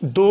2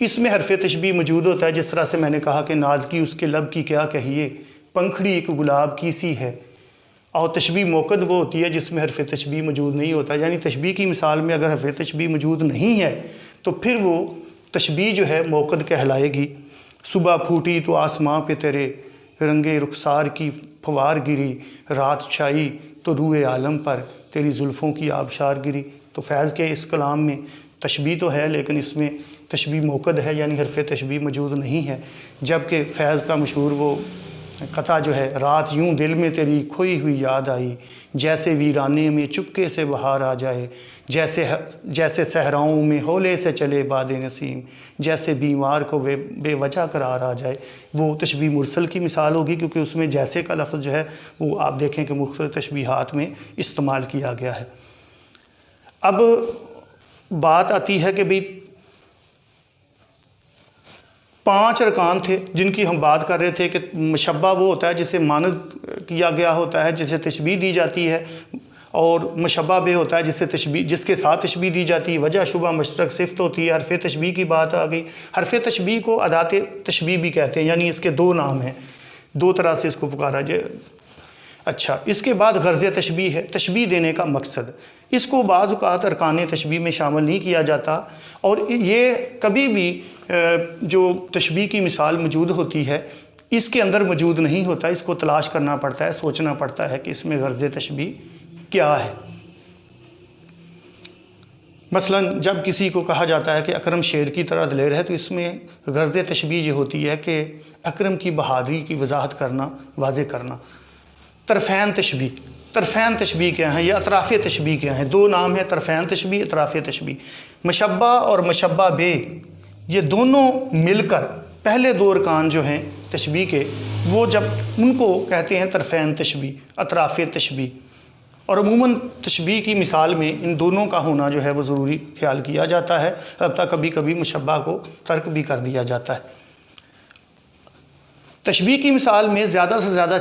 اس میں حرف تشبیہ موجود ہوتا ہے، جس طرح سے میں نے کہا کہ ناز کی اس کے لب کی کیا کہیے، پنکھڑی ایک گلاب کی سی ہے۔ اور تشبیہ موقد وہ ہوتی ہے جس میں حرف تشبیہ موجود نہیں ہوتا، یعنی تشبیہ کی مثال میں اگر حرف تشبیہ موجود نہیں ہے تو پھر وہ تشبیہ جو ہے موقد کہلائے گی۔ صبح پھوٹی تو آسماں پہ تیرے رنگے رخسار کی پھوار گری، رات چھائی تو روئے عالم پر تیری زلفوں کی آبشار گری۔ تو فیض کے اس کلام میں تشبیہ تو ہے لیکن اس میں تشبیہ موقد ہے، یعنی حرف تشبیہ موجود نہیں ہے، جبکہ فیض کا مشہور وہ قطعہ جو ہے، رات یوں دل میں تیری کھوئی ہوئی یاد آئی، جیسے ویرانے میں چپکے سے بہار آ جائے، جیسے صحراؤں میں ہولے سے چلے باد نسیم، جیسے بیمار کو بے وجہ قرار آ جائے۔ وہ تشبیہ مرسل کی مثال ہوگی، کیونکہ اس میں جیسے کا لفظ جو ہے وہ آپ دیکھیں کہ مختلف تشبیہات میں استعمال کیا گیا ہے۔ اب بات آتی ہے کہ بھئی 5 ارکان تھے جن کی ہم بات کر رہے تھے کہ مشبہ وہ ہوتا ہے جسے مانند کیا گیا ہوتا ہے، جسے تشبیہ دی جاتی ہے، اور مشبہ بے ہوتا ہے جس کے ساتھ تشبیہ دی جاتی ہے۔ وجہ شبہ مشترک صفت ہوتی ہے۔ حرف تشبیہ کی بات آ گئی۔ حرف تشبیہ کو ادات تشبیہ بھی کہتے ہیں، یعنی اس کے 2 نام ہیں، 2 طرح سے اس کو پکارا جائے۔ اچھا، اس کے بعد غرض تشبیہ ہے، تشبیہ دینے کا مقصد۔ اس کو بعض اوقات ارکان تشبیہ میں شامل نہیں کیا جاتا، اور یہ کبھی بھی جو تشبیہ کی مثال موجود ہوتی ہے اس کے اندر موجود نہیں ہوتا، اس کو تلاش کرنا پڑتا ہے، سوچنا پڑتا ہے کہ اس میں غرض تشبیہ کیا ہے۔ مثلا جب کسی کو کہا جاتا ہے کہ اکرم شیر کی طرح دلیر ہے، تو اس میں غرض تشبیہ یہ ہوتی ہے کہ اکرم کی بہادری کی وضاحت کرنا، واضح کرنا۔ طرفین تشبیہ کیا ہیں یا اطراف تشبیہ کیا ہیں؟ 2 نام ہیں، طرفین تشبیہ، اطراف تشبیہ۔ مشبہ اور مشبہ بے، یہ دونوں مل کر پہلے 2 ارکان جو ہیں تشبیہ کے، وہ جب ان کو کہتے ہیں طرفین تشبیہ، اطراف تشبیہ۔ اور عموماً تشبیہ کی مثال میں ان دونوں کا ہونا جو ہے وہ ضروری خیال کیا جاتا ہے، البتہ کبھی کبھی مشبہ کو ترک بھی کر دیا جاتا ہے۔ تشبیہ کی مثال میں زیادہ سے زیادہ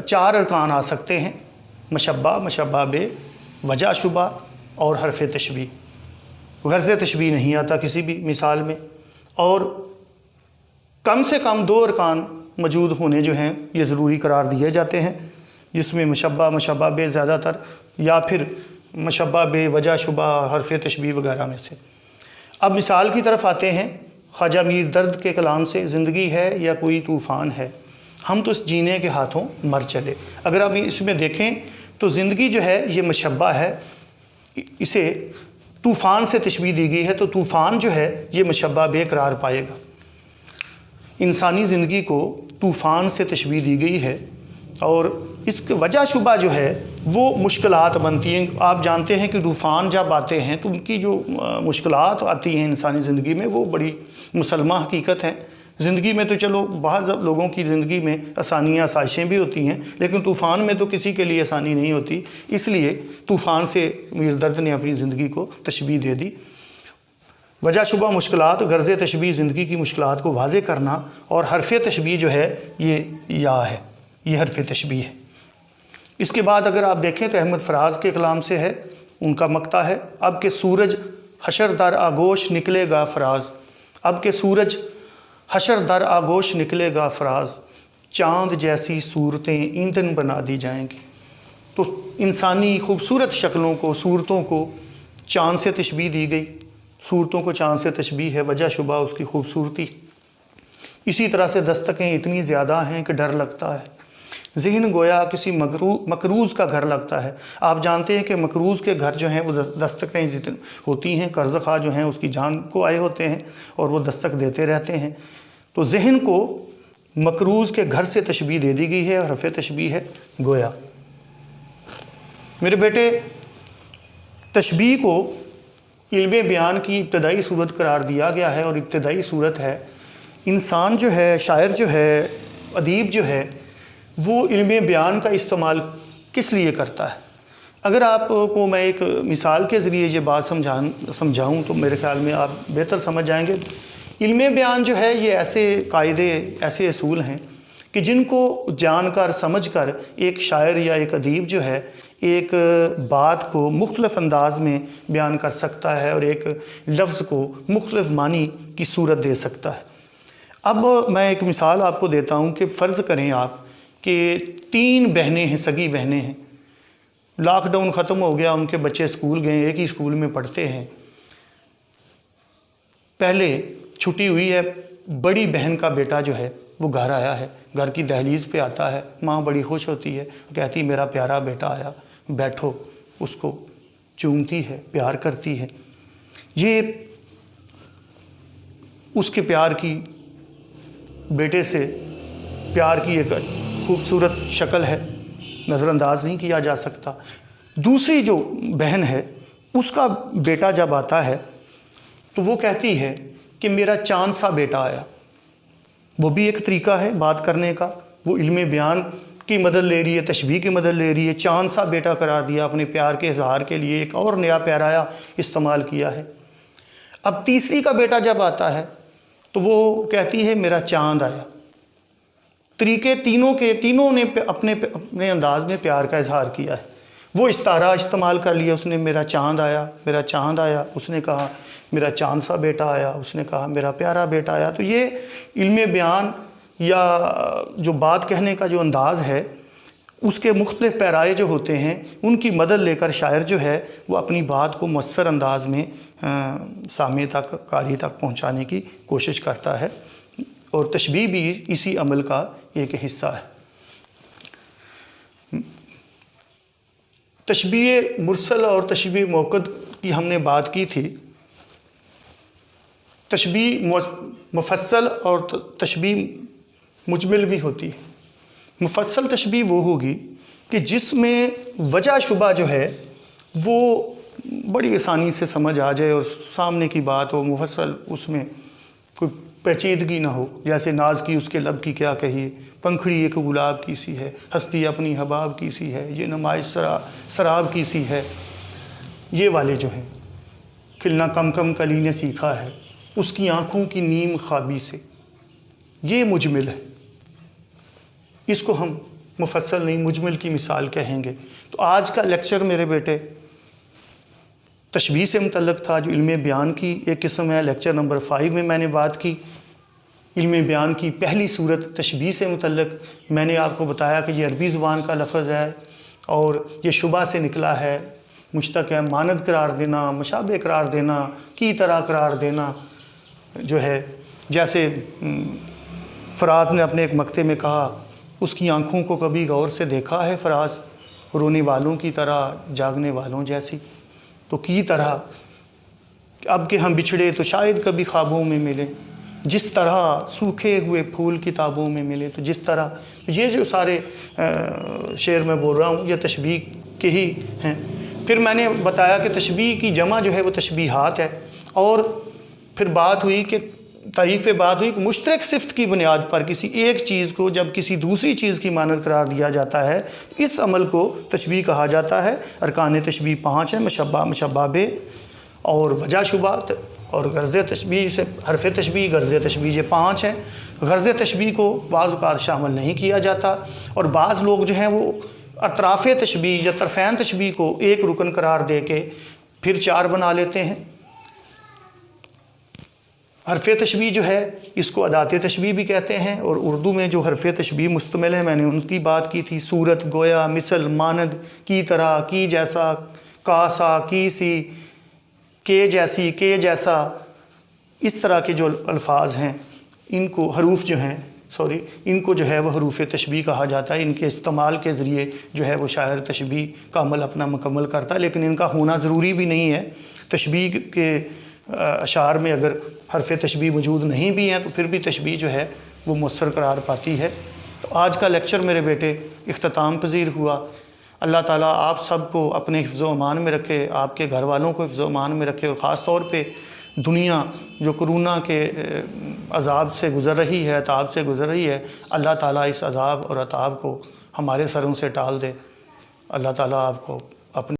4 ارکان آ سکتے ہیں: مشبہ، مشبہ بے، وجہ شبہ اور حرف تشبیہ۔ غرض تشبیہ نہیں آتا کسی بھی مثال میں، اور کم سے کم 2 ارکان موجود ہونے جو ہیں یہ ضروری قرار دیے جاتے ہیں، جس میں مشبہ، مشبہ بے زیادہ تر، یا پھر مشبہ بے، وجہ شبہ اور حرف تشبیہ وغیرہ میں سے۔ اب مثال کی طرف آتے ہیں۔ خواجہ میر درد کے کلام سے: زندگی ہے یا کوئی طوفان ہے، ہم تو اس جینے کے ہاتھوں مر چلے۔ اگر آپ اس میں دیکھیں تو زندگی جو ہے یہ مشبہ ہے، اسے طوفان سے تشبیہ دی گئی ہے، تو طوفان جو ہے یہ مشبہ بے قرار پائے گا۔ انسانی زندگی کو طوفان سے تشبیہ دی گئی ہے، اور اس کی وجہ شبہ جو ہے وہ مشکلات بنتی ہیں۔ آپ جانتے ہیں کہ طوفان جب آتے ہیں تو ان کی جو مشکلات آتی ہیں انسانی زندگی میں وہ بڑی مسلمہ حقیقت ہے۔ زندگی میں تو چلو بعض لوگوں کی زندگی میں آسانیاں، آسائشیں بھی ہوتی ہیں، لیکن طوفان میں تو کسی کے لیے آسانی نہیں ہوتی، اس لیے طوفان سے میر درد نے اپنی زندگی کو تشبیہ دے دی۔ وجہ شبہ مشکلات، غرض تشبیہ زندگی کی مشکلات کو واضح کرنا، اور حرف تشبیہ جو ہے یہ یا ہے، یہ حرف تشبیہ ہے۔ اس کے بعد اگر آپ دیکھیں تو احمد فراز کے کلام سے ہے، ان کا مقطع ہے: اب کہ سورج حشر در آگوش نکلے گا فراز، اب کہ سورج حشر در آگوش نکلے گا فراز، چاند جیسی صورتیں ایندھن بنا دی جائیں گی۔ تو انسانی خوبصورت شکلوں کو، صورتوں کو چاند سے تشبیہ دی گئی، صورتوں کو چاند سے تشبیہ ہے، وجہ شبہ اس کی خوبصورتی۔ اسی طرح سے دستکیں اتنی زیادہ ہیں کہ ڈر لگتا ہے، ذہن گویا کسی مکروز کا گھر لگتا ہے۔ آپ جانتے ہیں کہ مکروز کے گھر جو ہیں وہ دستکیں ہوتی ہیں، قرض خواہ جو ہیں اس کی جان کو آئے ہوتے ہیں اور وہ دستک دیتے رہتے ہیں۔ تو ذہن کو مکروز کے گھر سے تشبیہ دے دی گئی ہے، اور حرف تشبیہ ہے گویا۔ میرے بیٹے، تشبیہ کو علم بیان کی ابتدائی صورت قرار دیا گیا ہے، اور ابتدائی صورت ہے انسان جو ہے، شاعر جو ہے، ادیب جو ہے، وہ علم بیان کا استعمال کس لیے کرتا ہے۔ اگر آپ کو میں ایک مثال کے ذریعے یہ بات سمجھاؤں تو میرے خیال میں آپ بہتر سمجھ جائیں گے۔ علم بیان جو ہے یہ ایسے قاعدے، ایسے اصول ہیں کہ جن کو جان کر، سمجھ کر ایک شاعر یا ایک ادیب جو ہے ایک بات کو مختلف انداز میں بیان کر سکتا ہے اور ایک لفظ کو مختلف معنی کی صورت دے سکتا ہے۔ اب میں ایک مثال آپ کو دیتا ہوں کہ فرض کریں آپ کہ 3 بہنیں ہیں، سگی بہنیں ہیں، لاک ڈاؤن ختم ہو گیا، ان کے بچے اسکول گئے، ایک ہی اسکول میں پڑھتے ہیں۔ پہلے چھٹی ہوئی ہے، بڑی بہن کا بیٹا جو ہے وہ گھر آیا ہے، گھر کی دہلیز پہ آتا ہے، ماں بڑی خوش ہوتی ہے، کہتی میرا پیارا بیٹا آیا، بیٹھو، اس کو چومتی ہے، پیار کرتی ہے۔ یہ اس کے پیار کی، بیٹے سے پیار کی ایک خوبصورت شکل ہے، نظر انداز نہیں کیا جا سکتا۔ دوسری جو بہن ہے، اس کا بیٹا جب آتا ہے تو وہ کہتی ہے کہ میرا چاند سا بیٹا آیا۔ وہ بھی ایک طریقہ ہے بات کرنے کا، وہ علم بیان کی مدد لے رہی ہے، تشبیہ کی مدد لے رہی ہے، چاند سا بیٹا قرار دیا، اپنے پیار کے اظہار کے لیے ایک اور نیا پیرایا استعمال کیا ہے۔ اب تیسری کا بیٹا جب آتا ہے تو وہ کہتی ہے میرا چاند آیا۔ طریقے تینوں نے اپنے انداز میں پیار کا اظہار کیا ہے۔ وہ استعارہ استعمال کر لیا، اس نے میرا چاند آیا، میرا چاند آیا، اس نے کہا میرا چاند سا بیٹا آیا، اس نے کہا میرا پیارا بیٹا آیا۔ تو یہ علم بیان یا جو بات کہنے کا جو انداز ہے، اس کے مختلف پیرائے جو ہوتے ہیں، ان کی مدد لے کر شاعر جو ہے وہ اپنی بات کو مؤثر انداز میں سامع تک، قاری تک پہنچانے کی کوشش کرتا ہے، اور تشبیہ بھی اسی عمل کا ایک حصہ ہے۔ تشبیہ مرسل اور تشبیہ موقد کی ہم نے بات کی تھی۔ تشبیہ مفصل اور تشبیہ مجمل بھی ہوتی ہے۔ مفصل تشبیہ وہ ہوگی کہ جس میں وجہ شبہ جو ہے وہ بڑی آسانی سے سمجھ آ جائے اور سامنے کی بات ہو مفصل، اس میں کوئی پیچیدگی نہ ہو، جیسے ناز کی اس کے لب کی کیا کہی، پنکھڑی ایک گلاب کی سی ہے، ہستی اپنی حباب کی سی ہے، یہ نمائش سراب کی سی ہے۔ یہ والے جو ہیں، کھلنا کم کم کلی نے سیکھا ہے، اس کی آنکھوں کی نیم خوابی سے، یہ مجمل ہے۔ اس کو ہم مفصل نہیں، مجمل کی مثال کہیں گے۔ تو آج کا لیکچر میرے بیٹے تشبیہ سے متعلق تھا، جو علم بیان کی ایک قسم ہے۔ لیکچر نمبر 5 میں میں نے بات کی علم بیان کی پہلی صورت تشبیہ سے متعلق۔ میں نے آپ کو بتایا کہ یہ عربی زبان کا لفظ ہے اور یہ شبہ سے نکلا ہے، مشتق ہے، مانند قرار دینا، مشابہ قرار دینا، کی طرح قرار دینا جو ہے۔ جیسے فراز نے اپنے ایک مقطع میں کہا، اس کی آنکھوں کو کبھی غور سے دیکھا ہے فراز، رونے والوں کی طرح، جاگنے والوں جیسی۔ تو کی طرح، اب کہ ہم بچھڑے تو شاید کبھی خوابوں میں ملیں، جس طرح سوکھے ہوئے پھول کتابوں میں ملے، تو جس طرح، یہ جو سارے شعر میں بول رہا ہوں یہ تشبیہ کے ہی ہیں۔ پھر میں نے بتایا کہ تشبیہ کی جمع جو ہے وہ تشبیہات ہے، اور پھر بات ہوئی کہ تعریف پہ بات ہوئی کہ مشترک صفت کی بنیاد پر کسی ایک چیز کو جب کسی دوسری چیز کی مانند قرار دیا جاتا ہے، اس عمل کو تشبیہ کہا جاتا ہے۔ ارکان تشبیہ 5 ہیں، مشبہ، مشبہ بہ اور وجہ شبہ، اور غرض تشبیہ سے حرف تشبیہ، غرض تشبیہ یہ 5 ہیں۔ غرض تشبیہ کو بعض اوقات شامل نہیں کیا جاتا، اور بعض لوگ جو ہیں وہ اطراف تشبیہ یا طرفین تشبیہ کو ایک رکن قرار دے کے پھر 4 بنا لیتے ہیں۔ حرف تشبیہ جو ہے اس کو ادات تشبیہ بھی کہتے ہیں، اور اردو میں جو حرف تشبیہ مشتمل ہے میں نے ان کی بات کی تھی۔ صورت، گویا، مثل، مانند، کی طرح، کی جیسا، کا سا، کی سی، کے جیسی، کے جیسا، اس طرح کے جو الفاظ ہیں ان کو حروف جو ہیں ان کو جو ہے وہ حروف تشبیہ کہا جاتا ہے۔ ان کے استعمال کے ذریعے جو ہے وہ شاعر تشبیہ کا عمل اپنا مکمل کرتا ہے، لیکن ان کا ہونا ضروری بھی نہیں ہے۔ تشبیہ کے اشعار میں اگر حرف تشبیہ موجود نہیں بھی ہیں تو پھر بھی تشبیہ جو ہے وہ مؤثر قرار پاتی ہے۔ تو آج کا لیکچر میرے بیٹے اختتام پذیر ہوا۔ اللہ تعالیٰ آپ سب کو اپنے حفظ و امان میں رکھے، آپ کے گھر والوں کو حفظ و امان میں رکھے، اور خاص طور پہ دنیا جو کرونا کے عذاب سے گزر رہی ہے، عطاب سے گزر رہی ہے، اللہ تعالیٰ اس عذاب اور عطاب کو ہمارے سروں سے ٹال دے۔ اللہ تعالیٰ آپ کو اپنے